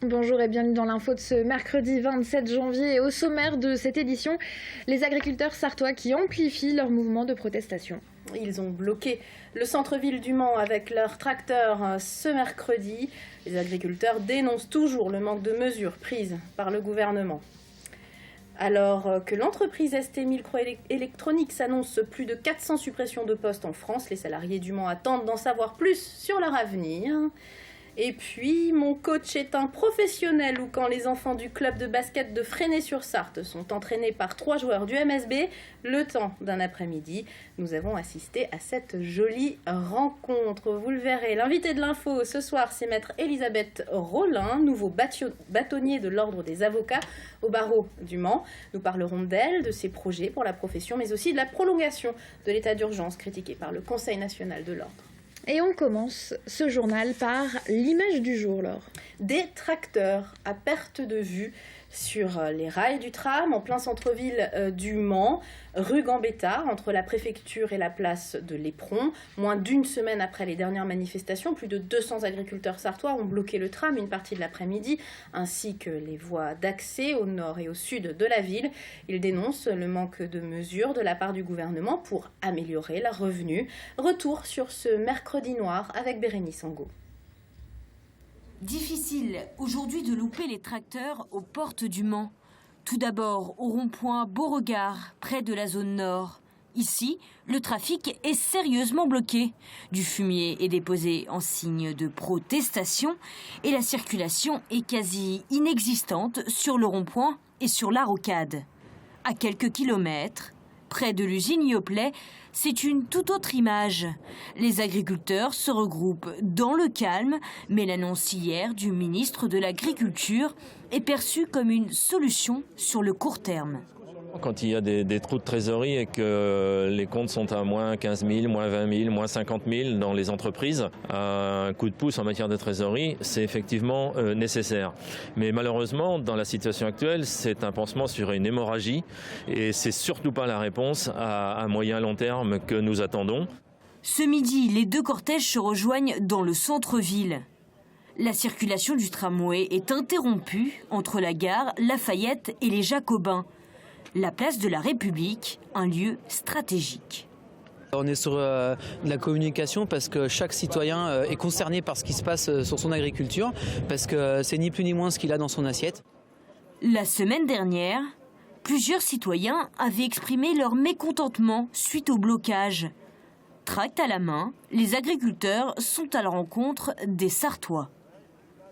Bonjour et bienvenue dans l'info de ce mercredi 27 janvier. Et au sommaire de cette édition, les agriculteurs sarthois qui amplifient leur mouvement de protestation. Ils ont bloqué le centre-ville du Mans avec leurs tracteurs ce mercredi. Les agriculteurs dénoncent toujours le manque de mesures prises par le gouvernement. Alors que l'entreprise ST Microélectronics annonce plus de 400 suppressions de postes en France, les salariés du Mans attendent d'en savoir plus sur leur avenir. Et puis, mon coach est un professionnel, ou quand les enfants du club de basket de Fresnay-sur-Sarthe sont entraînés par 3 joueurs du MSB, le temps d'un après-midi, nous avons assisté à cette jolie rencontre. Vous le verrez, l'invité de l'info ce soir, c'est maître Elisabeth Rollin, nouveau bâtonnier de l'ordre des avocats au barreau du Mans. Nous parlerons d'elle, de ses projets pour la profession, mais aussi de la prolongation de l'état d'urgence critiqué par le Conseil national de l'ordre. Et on commence ce journal par l'image du jour, Laure. Des tracteurs à perte de vue sur les rails du tram en plein centre-ville du Mans, rue Gambetta, entre la préfecture et la place de l'Éperon. Moins d'une semaine après les dernières manifestations, plus de 200 agriculteurs sarthois ont bloqué le tram une partie de l'après-midi, ainsi que les voies d'accès au nord et au sud de la ville. Ils dénoncent le manque de mesures de la part du gouvernement pour améliorer leurs revenus. Retour sur ce mercredi noir avec Bérénice Angot. Difficile aujourd'hui de louper les tracteurs aux portes du Mans. Tout d'abord au rond-point Beauregard, près de la zone nord. Ici, le trafic est sérieusement bloqué. Du fumier est déposé en signe de protestation et la circulation est quasi inexistante sur le rond-point et sur la rocade. À quelques kilomètres, près de l'usine Yoplait, c'est une toute autre image. Les agriculteurs se regroupent dans le calme, mais l'annonce hier du ministre de l'Agriculture est perçue comme une solution sur le court terme. Quand il y a des trous de trésorerie et que les comptes sont à moins 15 000, moins 20 000, moins 50 000 dans les entreprises, un coup de pouce en matière de trésorerie, c'est effectivement nécessaire. Mais malheureusement, dans la situation actuelle, c'est un pansement sur une hémorragie et c'est surtout pas la réponse à moyen long terme que nous attendons. Ce midi, les deux cortèges se rejoignent dans le centre-ville. La circulation du tramway est interrompue entre la gare Lafayette et les Jacobins. La place de la République, un lieu stratégique. On est sur de la communication parce que chaque citoyen est concerné par ce qui se passe sur son agriculture, parce que c'est ni plus ni moins ce qu'il a dans son assiette. La semaine dernière, plusieurs citoyens avaient exprimé leur mécontentement suite au blocage. Tract à la main, les agriculteurs sont à la rencontre des Sarthois.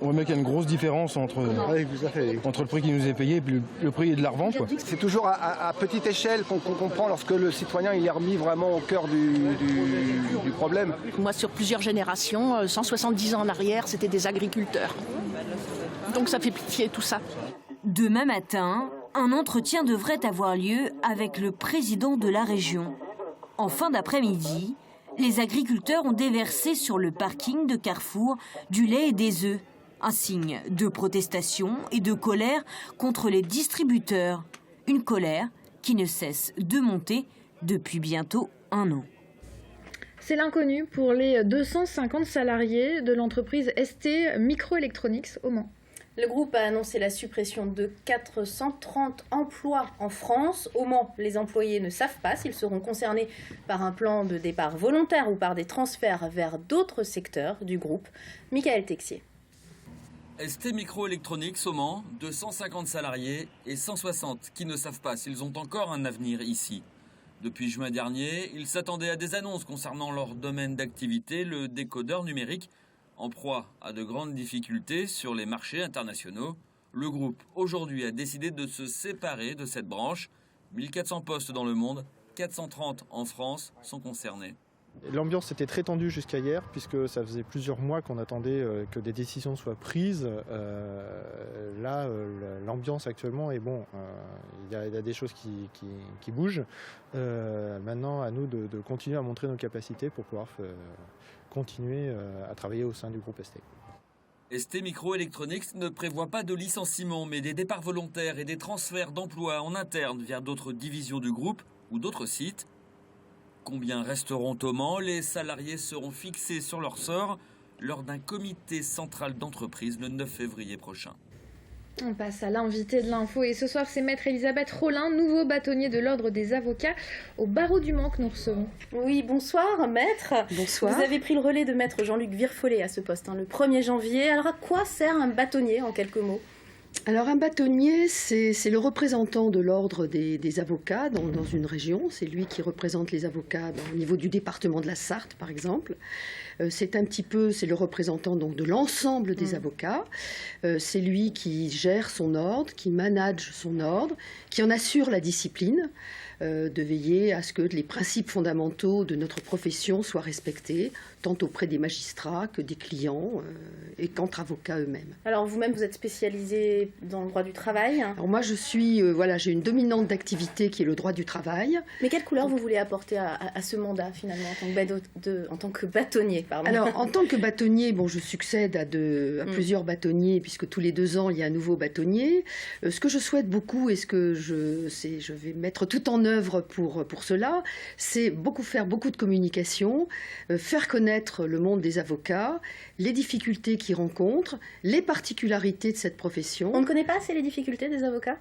On voit bien qu'il y a une grosse différence entre le prix qui nous est payé et le prix de la revente. C'est toujours à petite échelle qu'on comprend lorsque le citoyen il est remis vraiment au cœur du problème. Moi, sur plusieurs générations, 170 ans en arrière, c'était des agriculteurs. Donc ça fait pitié tout ça. Demain matin, un entretien devrait avoir lieu avec le président de la région. En fin d'après-midi, les agriculteurs ont déversé sur le parking de Carrefour du lait et des œufs. Un signe de protestation et de colère contre les distributeurs. Une colère qui ne cesse de monter depuis bientôt 1 an. C'est l'inconnu pour les 250 salariés de l'entreprise ST Microélectronics au Mans. Le groupe a annoncé la suppression de 430 emplois en France. Au Mans, les employés ne savent pas s'ils seront concernés par un plan de départ volontaire ou par des transferts vers d'autres secteurs du groupe. Michael Texier. ST Microélectronics au Mans, 250 salariés et 160 qui ne savent pas s'ils ont encore un avenir ici. Depuis juin dernier, ils s'attendaient à des annonces concernant leur domaine d'activité, le décodeur numérique. En proie à de grandes difficultés sur les marchés internationaux, le groupe aujourd'hui a décidé de se séparer de cette branche. 1400 postes dans le monde, 430 en France sont concernés. L'ambiance était très tendue jusqu'à hier, puisque ça faisait plusieurs mois qu'on attendait que des décisions soient prises. L'ambiance actuellement est bon. Il y a des choses qui bougent. Maintenant, à nous de continuer à montrer nos capacités pour pouvoir continuer à travailler au sein du groupe ST. ST Microélectronics ne prévoit pas de licenciement, mais des départs volontaires et des transferts d'emplois en interne vers d'autres divisions du groupe ou d'autres sites. Combien resteront au Mans? Les salariés seront fixés sur leur sort. lors d'un comité central d'entreprise le 9 février prochain. On passe à l'invité de l'info et ce soir c'est maître Elisabeth Rollin, nouveau bâtonnier de l'ordre des avocats au barreau du Mans que nous recevons. Oui, bonsoir maître. Bonsoir. Vous avez pris le relais de maître Jean-Luc Virfollet à ce poste le 1er janvier. Alors à quoi sert un bâtonnier en quelques mots ? Alors un bâtonnier, c'est le représentant de l'ordre des avocats dans une région. C'est lui qui représente les avocats au niveau du département de la Sarthe, par exemple. C'est le représentant donc de l'ensemble des avocats. C'est lui qui gère son ordre, qui manage son ordre, qui en assure la discipline, de veiller à ce que les principes fondamentaux de notre profession soient respectés, tant auprès des magistrats que des clients et qu'entre avocats eux-mêmes. Alors vous-même, vous êtes spécialisé dans le droit du travail. Alors moi, j'ai une dominante d'activité qui est le droit du travail. Mais quelle couleur vous voulez apporter à ce mandat finalement en tant que bâtonnier Alors en tant que bâtonnier, je succède à plusieurs bâtonniers puisque tous les 2 ans il y a un nouveau bâtonnier. Ce que je souhaite beaucoup et ce que je vais mettre tout en œuvre pour cela, c'est faire beaucoup de communication, faire connaître le monde des avocats, les difficultés qu'ils rencontrent, les particularités de cette profession. On ne connaît pas assez les difficultés des avocats ?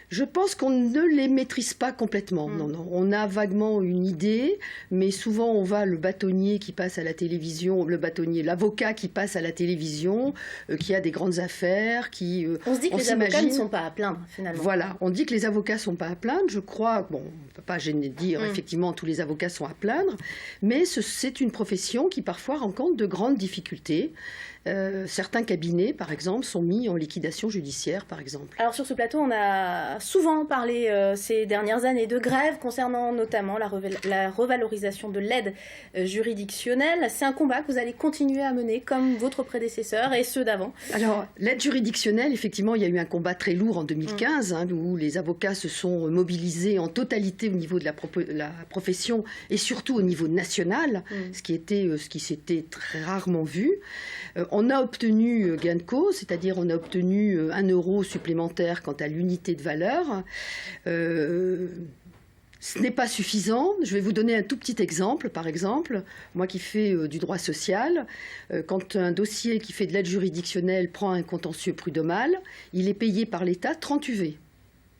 Je pense qu'on ne les maîtrise pas complètement. Non. On a vaguement une idée, mais souvent on va le bâtonnier qui passe à la télévision, l'avocat qui passe à la télévision, qui a des grandes affaires, on se dit que les avocats ne sont pas à plaindre finalement. Voilà, on dit que les avocats ne sont pas à plaindre. Je crois, on ne peut pas dire effectivement tous les avocats sont à plaindre, mais c'est une profession qui parfois rencontre de grandes difficultés. Certains cabinets, par exemple, sont mis en liquidation judiciaire, par exemple. Alors sur ce plateau, on a souvent parlé ces dernières années de grève concernant notamment la revalorisation de l'aide juridictionnelle. C'est un combat que vous allez continuer à mener comme votre prédécesseur et ceux d'avant. Alors l'aide juridictionnelle, effectivement, il y a eu un combat très lourd en 2015 où les avocats se sont mobilisés en totalité au niveau de la profession et surtout au niveau national, ce qui s'était très rarement vu. On a obtenu gain de cause, c'est-à-dire on a obtenu 1 euro supplémentaire quant à l'unité de valeur. Ce n'est pas suffisant. Je vais vous donner un tout petit exemple. Par exemple, moi qui fais du droit social, quand un dossier qui fait de l'aide juridictionnelle prend un contentieux prud'homal, il est payé par l'État 30 UV.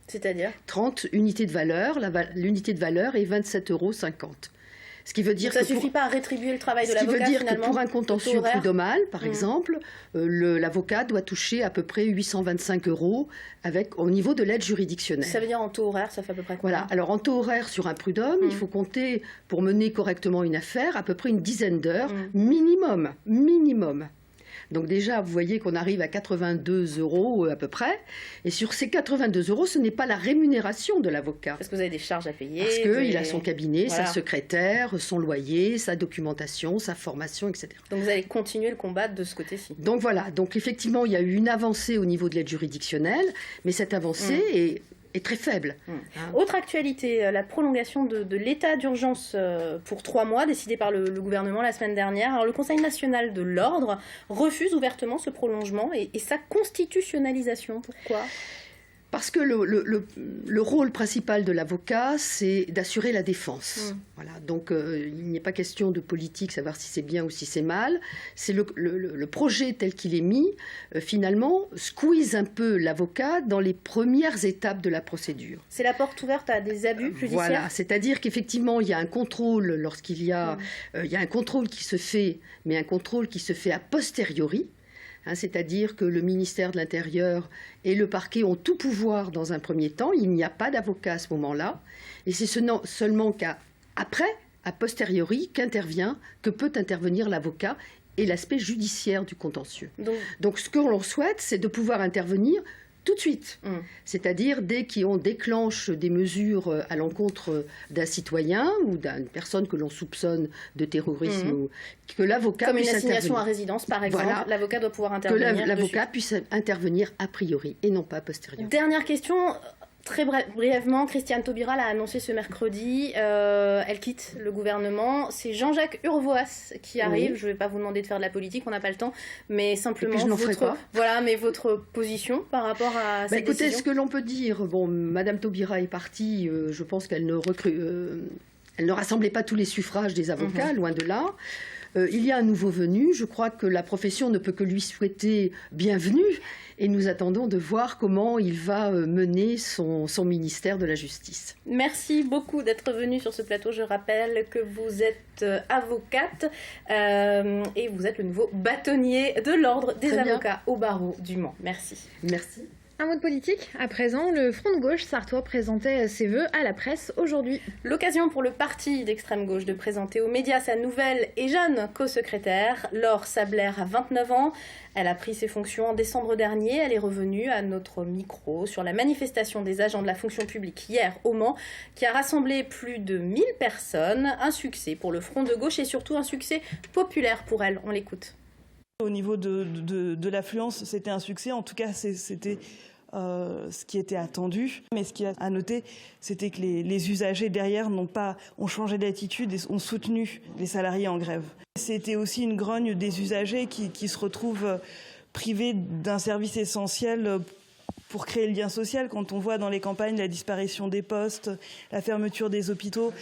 C'est-à-dire 30 unités de valeur. L'unité de valeur est 27,50 €. Ce qui veut dire ça ne suffit pas à rétribuer le travail de l'avocat. Ce qui veut dire finalement, que pour un contentieux prud'homal, par exemple, l'avocat doit toucher à peu près 825 € au niveau de l'aide juridictionnelle. Ça veut dire en taux horaire, ça fait à peu près combien ? Voilà. Alors en taux horaire sur un prud'homme, il faut compter, pour mener correctement une affaire, à peu près une dizaine d'heures minimum. Donc déjà, vous voyez qu'on arrive à 82 € à peu près. Et sur ces 82 €, ce n'est pas la rémunération de l'avocat. Parce que vous avez des charges à payer. Parce qu'il a son cabinet, sa secrétaire, son loyer, sa documentation, sa formation, etc. Donc vous allez continuer le combat de ce côté-ci. Donc voilà. Donc effectivement, il y a eu une avancée au niveau de l'aide juridictionnelle. Mais cette avancée est très faible. Autre actualité, la prolongation de l'état d'urgence pour 3 mois, décidé par le gouvernement la semaine dernière. Alors, le Conseil national de l'ordre refuse ouvertement ce prolongement et sa constitutionnalisation. Pourquoi ? Parce que le rôle principal de l'avocat, c'est d'assurer la défense. Voilà. Donc, il n'est pas question de politique, savoir si c'est bien ou si c'est mal. C'est le projet tel qu'il est mis, finalement, squeeze un peu l'avocat dans les premières étapes de la procédure. C'est la porte ouverte à des abus judiciaires ? Voilà, c'est-à-dire qu'effectivement, il y a un contrôle lorsqu'il y a... il y a un contrôle qui se fait, mais un contrôle qui se fait a posteriori. C'est-à-dire que le ministère de l'Intérieur et le parquet ont tout pouvoir dans un premier temps. Il n'y a pas d'avocat à ce moment-là. Et c'est seulement qu'après, a posteriori, que peut intervenir l'avocat et l'aspect judiciaire du contentieux. Donc ce que l'on souhaite, c'est de pouvoir intervenir tout de suite. C'est-à-dire dès qu'on déclenche des mesures à l'encontre d'un citoyen ou d'une personne que l'on soupçonne de terrorisme, ou que l'avocat puisse intervenir. Comme une assignation à résidence, par exemple, l'avocat doit pouvoir intervenir. Que l'avocat puisse intervenir a priori et non pas a posteriori. Dernière question. Très brièvement, Christiane Taubira l'a annoncé ce mercredi, elle quitte le gouvernement. C'est Jean-Jacques Urvoas qui arrive. Je ne vais pas vous demander de faire de la politique, on n'a pas le temps, mais simplement votre position par rapport à cette décision. Écoutez, ce que l'on peut dire, Madame Taubira est partie, je pense qu'elle ne rassemblait pas tous les suffrages des avocats, loin de là. il y a un nouveau venu. Je crois que la profession ne peut que lui souhaiter bienvenue. Et nous attendons de voir comment il va mener son ministère de la Justice. Merci beaucoup d'être venu sur ce plateau. Je rappelle que vous êtes avocate et vous êtes le nouveau bâtonnier de l'Ordre des avocats au barreau du Mans. Merci. Merci. Un mot de politique. À présent, le Front de gauche sartois présentait ses vœux à la presse aujourd'hui. L'occasion pour le parti d'extrême gauche de présenter aux médias sa nouvelle et jeune co-secrétaire, Laure Sabler, a 29 ans. Elle a pris ses fonctions en décembre dernier. Elle est revenue à notre micro sur la manifestation des agents de la fonction publique hier au Mans, qui a rassemblé plus de 1000 personnes. Un succès pour le Front de gauche et surtout un succès populaire pour elle. On l'écoute. Au niveau de l'affluence, c'était un succès. En tout cas, c'était ce qui était attendu. Mais ce qu'il y a à noter, c'était que les usagers derrière ont changé d'attitude et ont soutenu les salariés en grève. C'était aussi une grogne des usagers qui se retrouvent privés d'un service essentiel pour créer le lien social. Quand on voit dans les campagnes la disparition des postes, la fermeture des hôpitaux.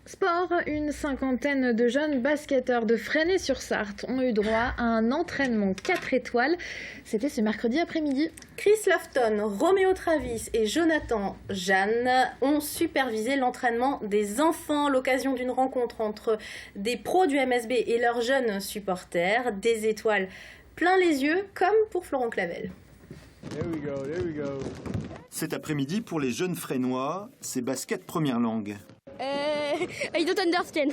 Sport, une cinquantaine de jeunes basketteurs de Fresnay-sur-Sarthe ont eu droit à un entraînement 4 étoiles. C'était ce mercredi après-midi. Chris Lofton, Roméo Travis et Jonathan Jeanne ont supervisé l'entraînement des enfants, l'occasion d'une rencontre entre des pros du MSB et leurs jeunes supporters. Des étoiles plein les yeux, comme pour Florent Clavel. There we go, there we go. Cet après-midi, pour les jeunes Fresnois, c'est basket première langue. I don't understand.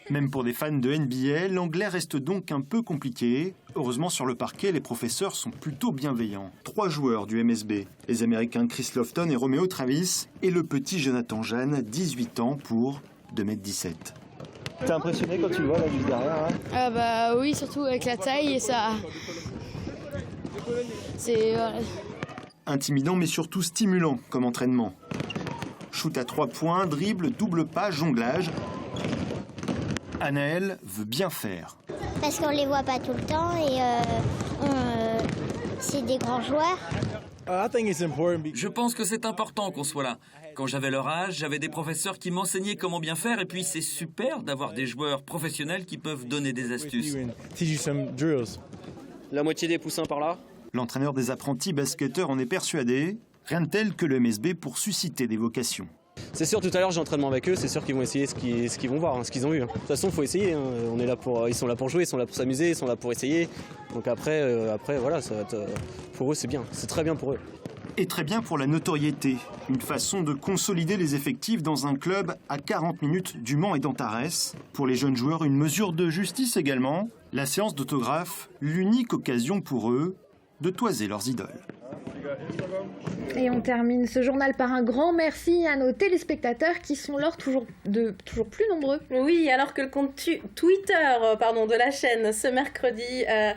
Même pour des fans de NBA, l'anglais reste donc un peu compliqué. Heureusement, sur le parquet, les professeurs sont plutôt bienveillants. 3 joueurs du MSB, les Américains Chris Lofton et Roméo Travis, et le petit Jonathan Jeanne, 18 ans pour 2,17 m. T'es impressionné quand tu le vois là juste derrière hein? Ah bah oui, surtout avec la taille et ça... C'est... Intimidant mais surtout stimulant comme entraînement. Shoot à 3 points, dribble, double pas, jonglage. Anaël veut bien faire. Parce qu'on les voit pas tout le temps et c'est des grands joueurs. Je pense que c'est important qu'on soit là. Quand j'avais leur âge, j'avais des professeurs qui m'enseignaient comment bien faire et puis c'est super d'avoir des joueurs professionnels qui peuvent donner des astuces. La moitié des poussins par là. L'entraîneur des apprentis basketteurs en est persuadé. Rien de tel que le MSB pour susciter des vocations. C'est sûr, tout à l'heure j'ai entraînement avec eux, c'est sûr qu'ils vont essayer ce qu'ils vont voir, ce qu'ils ont vu. De toute façon, il faut essayer. On est là ils sont là pour jouer, ils sont là pour s'amuser, ils sont là pour essayer. Donc après voilà, ça va être, pour eux c'est bien, c'est très bien pour eux. Et très bien pour la notoriété. Une façon de consolider les effectifs dans un club à 40 minutes du Mans et d'Antares. Pour les jeunes joueurs, une mesure de justice également. La séance d'autographe, l'unique occasion pour eux de toiser leurs idoles. Et on termine ce journal par un grand merci à nos téléspectateurs qui sont toujours plus nombreux. Oui, alors que le compte Twitter de la chaîne ce mercredi a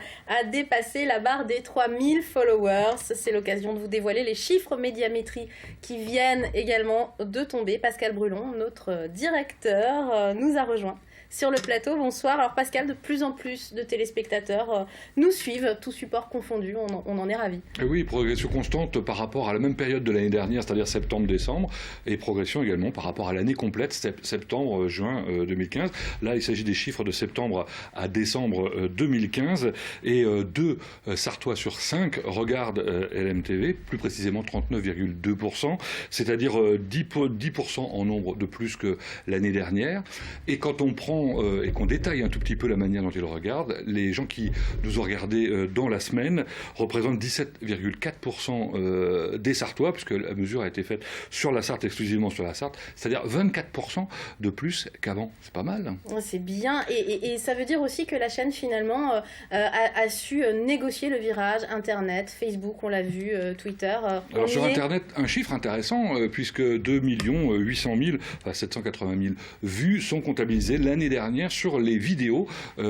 dépassé la barre des 3000 followers. C'est l'occasion de vous dévoiler les chiffres médiamétrie qui viennent également de tomber. Pascal Brulon, notre directeur, nous a rejoint sur le plateau. Bonsoir. Alors Pascal, de plus en plus de téléspectateurs nous suivent, tous supports confondus, on en est ravis. Oui, progression constante par rapport à la même période de l'année dernière, c'est-à-dire septembre-décembre, et progression également par rapport à l'année complète, septembre-juin 2015. Là, il s'agit des chiffres de septembre à décembre 2015, et 2 Sartois sur 5 regardent LMTV, plus précisément 39,2%, c'est-à-dire 10% en nombre de plus que l'année dernière. Et quand on prend et qu'on détaille un tout petit peu la manière dont ils regardent, les gens qui nous ont regardés dans la semaine représentent 17,4% des Sartois, puisque la mesure a été faite sur la Sarthe, exclusivement sur la Sarthe, c'est-à-dire 24% de plus qu'avant. C'est pas mal. C'est bien, et ça veut dire aussi que la chaîne finalement a su négocier le virage Internet, Facebook, on l'a vu, Twitter. Alors sur Internet, un chiffre intéressant, puisque 2 800 000, 780 000 vues sont comptabilisées l'année dernière sur les vidéos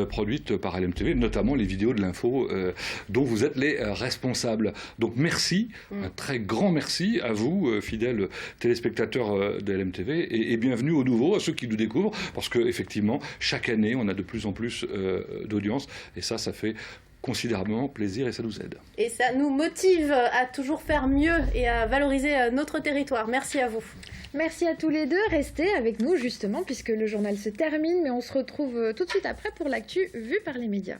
produites par LMTV, notamment les vidéos de l'info dont vous êtes les responsables. Donc merci, un très grand merci à vous, fidèles téléspectateurs de LMTV, et bienvenue aux nouveaux, à ceux qui nous découvrent, parce qu'effectivement, chaque année, on a de plus en plus d'audience, et ça fait considérablement plaisir et ça nous aide. Et ça nous motive à toujours faire mieux et à valoriser notre territoire. Merci à vous. Merci à tous les deux. Restez avec nous justement puisque le journal se termine, mais on se retrouve tout de suite après pour l'actu vue par les médias.